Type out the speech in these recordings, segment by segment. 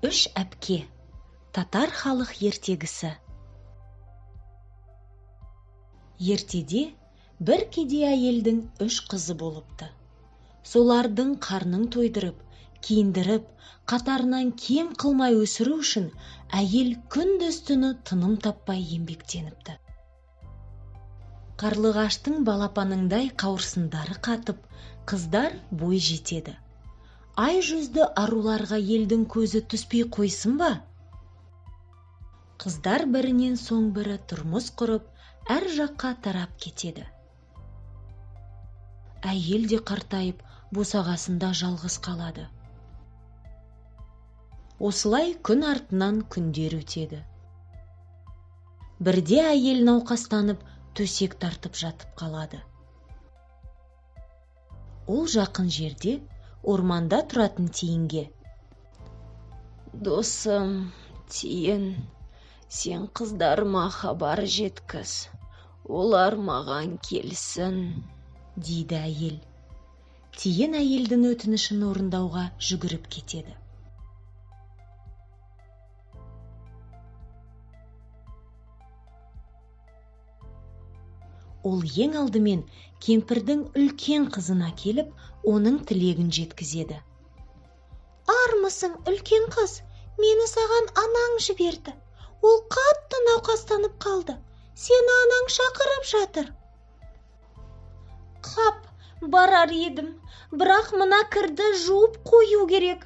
Үш әпке. Татар халық ертегісі. Ертеде бір кедей әйелдің 3 қызы болыпты. Солардың қарнын тойдырып, киіндіріп, қатарынан кем қылмай өсіру үшін әйел күндіз-түні тыным таппай еңбектеніпті. Қарлығаштың балапаныңдай қауырсындары қатып, қыздар бой жетеді. Ай жүзді аруларға елдің көзі түспей қойсын ба? Қыздар бірінен соң бірі тұрмыс құрып, әр жаққа тарап кетеді. Әйел де қартайып, босағасында жалғыз қалады. Осылай күн артынан күндер өтеді. Бірде әйел науқастанып, төсек тартып жатып қалады. Ол жақын жерде, орманда тұратын Тиінге: «Досым, Тиін, сен қыздарыма хабар жеткіз, олар маған келсін», дейді әйел. Тиін әйелдің өтінішін орындауға жүгіріп кетеді. Ол ең алдымен кемпірдің үлкен қызына келіп, оның тілегін жеткізеді. «Армысың, үлкен қыз, мені саған анаң жіберді. Ол қатты науқастанып қалды. Сені анаң шақырып жатыр». «Қап, барар едім, бірақ мына кірді жуып қою керек»,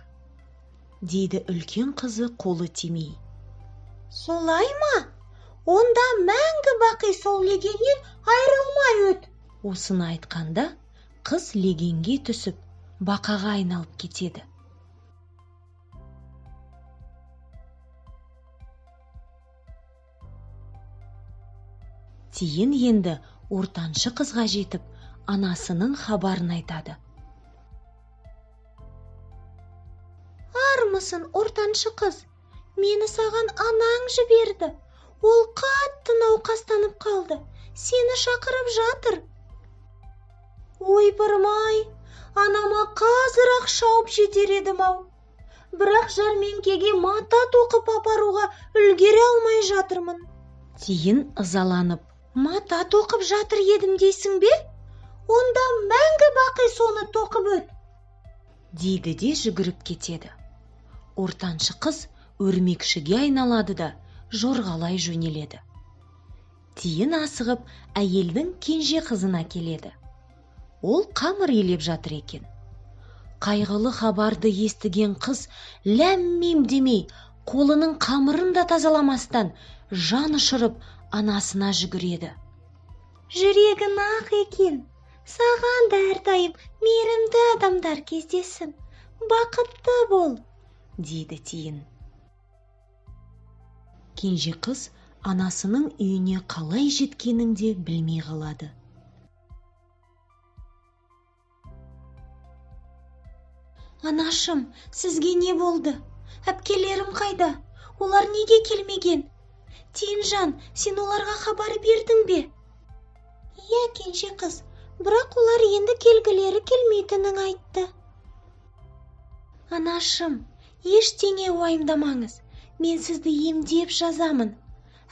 дейді үлкен қызы қолы тимей. «Солай ма? Онда мәңгі бақи сол легеннен айрылмай өт». Осыны айтқанда, қыз легенге түсіп, бақаға айналып кетеді. Тиін енді ортаншы қызға жетіп, анасының хабарын айтады. «Армысың, ортаншы қыз, мені саған анаң жіберді. Ол қатты науқастанып қалды. Сені шақырып жатыр». «Ойпырмай, анама қазір-ақ шауып жетер едім-ау. Бірақ жәрмеңкеге мата тоқып апаруға үлгере алмай жатырмын». Тиін ызаланып: «Мата тоқып жатыр едім дейсің бе? Онда мәңгі бақи соны тоқып өт», дейді де жүгіріп кетеді. Ортаншы қыз өрмекшіге айналады да жорғалай жөнеледі. Тиін асығып, әйелдің кенже қызына келеді. Ол қамыр илеп жатыр екен. Қайғылы хабарды естіген қыз ләм-мим демей, қолының қамырын да тазаламастан жан ұшырып анасына жүгіреді. «Жүрегің ақ екен, саған да әрдайым мейірімді адамдар кездесін. Бақытты бол», дейді Тиін. Кенже қыз анасының үйіне қалай жеткенін де білмей қалады. «Анашым, сізге не болды? Әпкелерім қайда? Олар неге келмеген? Тиінжан, сен оларға хабар бердің бе?» «Иә, кенже қыз, бірақ олар енді келгілері келмейтінін айтты». «Анашым, ештеңе уайымдамаңыз. Мен сізді емдеп жазамын.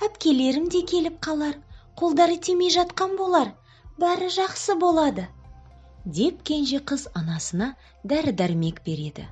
Әпкелерім де келіп қалар, қолдары тимей жатқан болар. Бәрі жақсы болады», деп кенже қыз анасына дәрі-дәрмек береді.